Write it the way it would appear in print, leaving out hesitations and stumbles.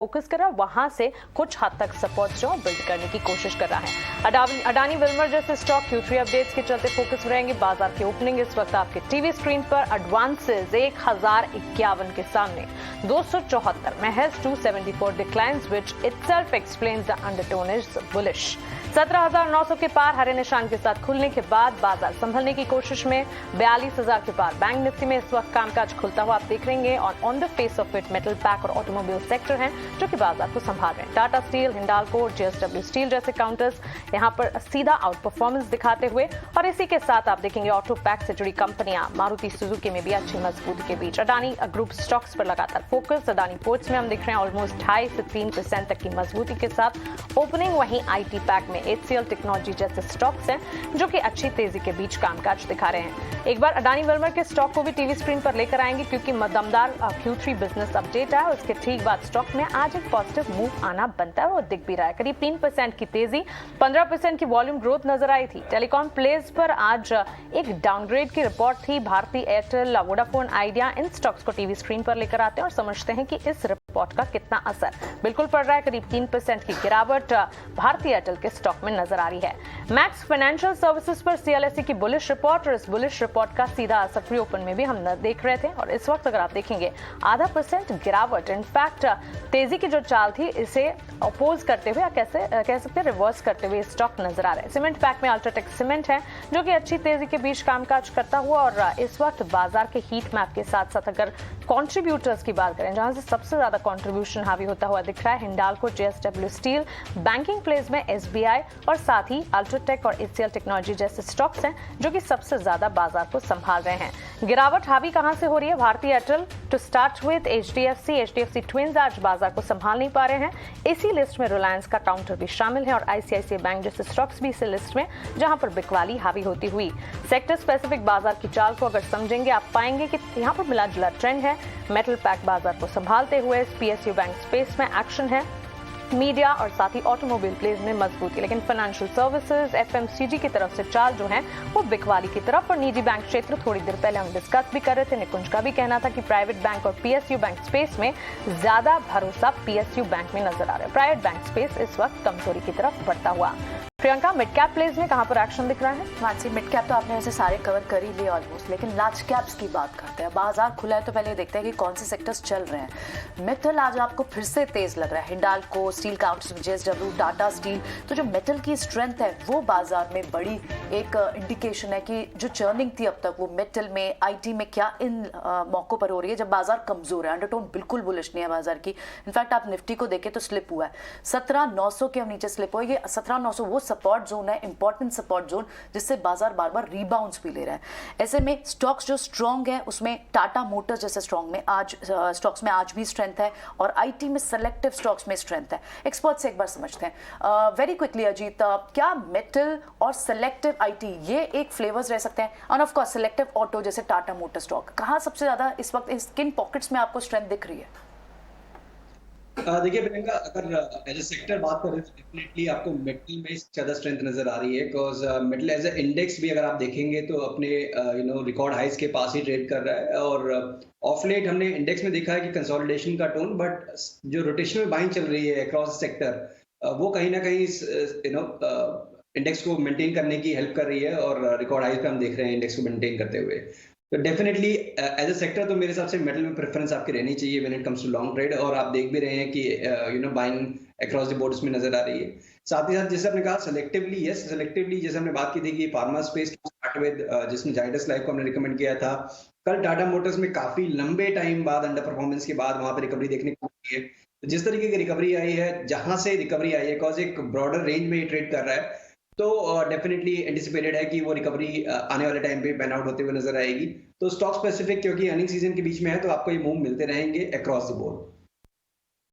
Focus कर रहा है, वहां से कुछ हद तक सपोर्ट जो बिल्ड करने की कोशिश कर रहा है। अडानी विल्मर जैसे स्टॉक Q3 अपडेट्स के चलते फोकस में रहेंगे। बाजार की ओपनिंग इस वक्त आपके टीवी स्क्रीन पर एडवांसेस 1051 के सामने 274 महज 274 declines which itself explains the undertone is bullish. 17,900 के पार हरे निशान के साथ खुलने के बाद बाजार संभलने की कोशिश में 42,000 के पार बैंक निफ्टी में इस वक्त कामकाज खुलता हुआ आप देख रहेंगे। On the face of it metal pack और ऑटोमोबाइल सेक्टर हैं जो कि बाजार को संभाल रहे हैं। Tata steel, Hindalco, JSW steel जैसे काउंटर्स यहां पर सीधा आउट परफॉर्मेंस दिखाते हुए, और इसी के साथ आप देखेंगे ऑटो पैक से जुड़ी कंपनियां मारुति सुजुकी में भी अच्छी मजबूती के बीच। अडानी ग्रुप स्टॉक्स पर लगातार फोकस। अडानी पोर्ट्स में हम देख रहे हैं ऑलमोस्ट 2.5 से 3% तक की मजबूती के साथ ओपनिंग। वहीं IT पैक में HCL टेक्नोलॉजी जैसे स्टॉक्स हैं जो कि अच्छी तेजी के बीच कामकाज दिखा रहे हैं। एक बार अडानी विल्मर के स्टॉक को भी टीवी स्क्रीन पर लेकर आएंगे क्योंकि दमदार Q3 बिजनेस अपडेट है। उसके ठीक बाद स्टॉक में आज एक पॉजिटिव मूव आना बनता है, वो दिख भी रहा है। करीब 3% की तेजी, 15% की वॉल्यूम ग्रोथ नजर आई थी। टेलीकॉम प्लेज पर आज एक डाउनग्रेड की रिपोर्ट थी। भारती एयरटेल, वोडाफोन आइडिया, इन स्टॉक्स को टीवी स्क्रीन पर लेकर आते हैं और समझते हैं कि इस रिपोर्ट का कितना असर बिल्कुल पड़ रहा है। करीब 3% की गिरावट भारती एयरटेल के स्टॉक में नजर आ रही है। मैक्स फाइनेंशियल सर्विसेज पर CLSA की बुलिश रिपोर्ट, और इस बुलिश रिपोर्ट का सीधा असर प्री ओपन में भी हम देख रहे थे। और इस वक्त अगर आप देखेंगे 0.5% गिरावट, इनफैक्ट तेजी की जो चाल थी इसे अपोज करते हुए या कैसे कह सकते हैं रिवर्स करते हुए स्टॉक नजर आ रहा है। सीमेंट पैक में अल्ट्राटेक सीमेंट है जो कि अच्छी तेजी के बीच कामकाज करता हुआ, और इस वक्त बाजार के हीट मैप के साथ साथ अगर कॉन्ट्रीब्यूटर्स की बात करें जहां से सबसे ज्यादा कॉन्ट्रीब्यूशन हावी होता हुआ दिख रहा है, Hindalco, JSW steel, banking place में SBI और साथ ही अल्ट्राटेक और HCL टेक्नोलॉजी जैसे स्टॉक्स हैं जो कि सबसे ज्यादा बाजार को संभाल रहे हैं। गिरावट हावी कहां से हो रही है? Bharti Airtel to start with, HDFC twins आज बाजार को संभाल नहीं पा रहे हैं। इसी लिस्ट में रिलायंस का काउंटर भी शामिल है और ICICI बैंक जैसे स्टॉक्स भी इसी लिस्ट में जहां पर बिकवाली हावी होती हुई। सेक्टर स्पेसिफिक बाजार की चाल को अगर समझेंगे आप पाएंगे कि यहां पर मिला जुला ट्रेंड है। मेटल पैक बाजार को संभालते हुए PSU बैंक स्पेस में एक्शन है। मीडिया और साथ ही ऑटोमोबाइल प्लेज में मजबूती, लेकिन फाइनेंशियल सर्विसेज, FMCG की तरफ से चाल जो है वो बिकवाली की तरफ। और निजी बैंक क्षेत्र थोड़ी देर पहले हम डिस्कस भी कर रहे थे। निकुंज का भी कहना था कि प्राइवेट बैंक और PSU बैंक स्पेस में ज्यादा भरोसा PSU बैंक में नजर आ रहा है। प्राइवेट बैंक स्पेस इस वक्त कमजोरी की तरफ बढ़ता हुआ। प्रियंका, मिड कैप प्लेज में कहां पर एक्शन दिख रहा है? मानसी, मिड कैप तो आपने ऐसे सारे कवर कर ही लिए ऑलमोस्ट, लेकिन लार्ज कैप्स की बात करते हैं। बाजार खुला है तो पहले देखते हैं कि कौन से सेक्टर्स चल रहे हैं। मेटल आज आपको फिर से तेज लग रहा है। Hindalco, steel counters, JSW, Tata steel, तो जो मेटल की स्ट्रेंथ है वो बाजार में बड़ी एक इंडिकेशन है कि जो चर्निंग थी अब तक वो मेटल में, IT में क्या इन मौकों पर हो रही है जब बाजार कमजोर है। अंडरटोन बिल्कुल बुलिश नहीं है बाजार की। इनफैक्ट आप निफ्टी को देखें तो स्लिप हुआ है, 17,900 के हम नीचे स्लिप हुआ। ये 17,900 वो सपोर्ट जोन है, इंपॉर्टेंट सपोर्ट जोन, जिससे बाजार बार बार रिबाउंड्स भी ले रहा है। ऐसे में स्टॉक्स जो स्ट्रॉन्ग है उसमें टाटा मोटर्स जैसे स्ट्रॉन्ग में आज स्टॉक्स में आज भी स्ट्रेंथ है, और IT में सेलेक्टिव स्टॉक्स में स्ट्रेंथ है। एक्सपर्ट से एक बार समझते हैं वेरी क्विकली अजीत, क्या मेटल और सेलेक्टिव IT ये एक फ्लेवर्स रह सकते हैं? और ऑफ कोर्स सेलेक्टिव ऑटो जैसे टाटा मोटर स्टॉक, कहां सबसे ज्यादा इस वक्त किन पॉकेट्स में आपको स्ट्रेंथ दिख रही है? देखिए प्रियंका, अगर एज ए सेक्टर बात करें तो डेफिनेटली आपको मेटल में ज्यादा स्ट्रेंथ नजर आ रही है। Because metal as a index भी अगर आप देखेंगे तो अपने रिकॉर्ड हाइस के पास ही ट्रेड कर रहा है। और ऑफ लेट हमने इंडेक्स में देखा है कि कंसोलिडेशन का टोन, बट जो रोटेशनल बाइंग चल रही है अक्रॉस सेक्टर वो कहीं ना कहीं इंडेक्स को मेंटेन करने की हेल्प कर रही है, और रिकॉर्ड हाइस पे हम देख रहे हैं इंडेक्स को मेंटेन करते हुए। तो डेफिनेटली एज ए सेक्टर तो मेरे हिसाब से मेटल में प्रेफरेंस आपकी रहनी चाहिए when it comes to long trade, और आप देख भी रहे हैं कि बाइंग अक्रॉस द बोर्ड में नजर आ रही है। साथ ही साथ जैसे आपने कहा सेलेक्टिवली, यस सेलेक्टिवली, जैसे हमने बात की थी कि फार्मा स्पेस स्टार्ट विद, जिसमें जाइडस लाइफ को हमने रिकमेंड किया था। कल टाटा मोटर्स में काफी लंबे टाइम बाद अंडर परफॉर्मेंस के बाद वहां पर रिकवरी देखने को मिली है। तो जिस तरीके की रिकवरी आई है, जहां से रिकवरी आई है, बिकॉज एक ब्रॉडर रेंज में ये ट्रेड कर रहा है, तो डेफिनेटली एंटिसिपेटेड है कि वो रिकवरी आने वाले टाइम पे पैन आउट होते हुए नजर आएगी। तो स्टॉक स्पेसिफिक क्योंकि अर्निंग सीजन के बीच में है तो आपको ये मूव मिलते रहेंगे अक्रॉस द बोर्ड।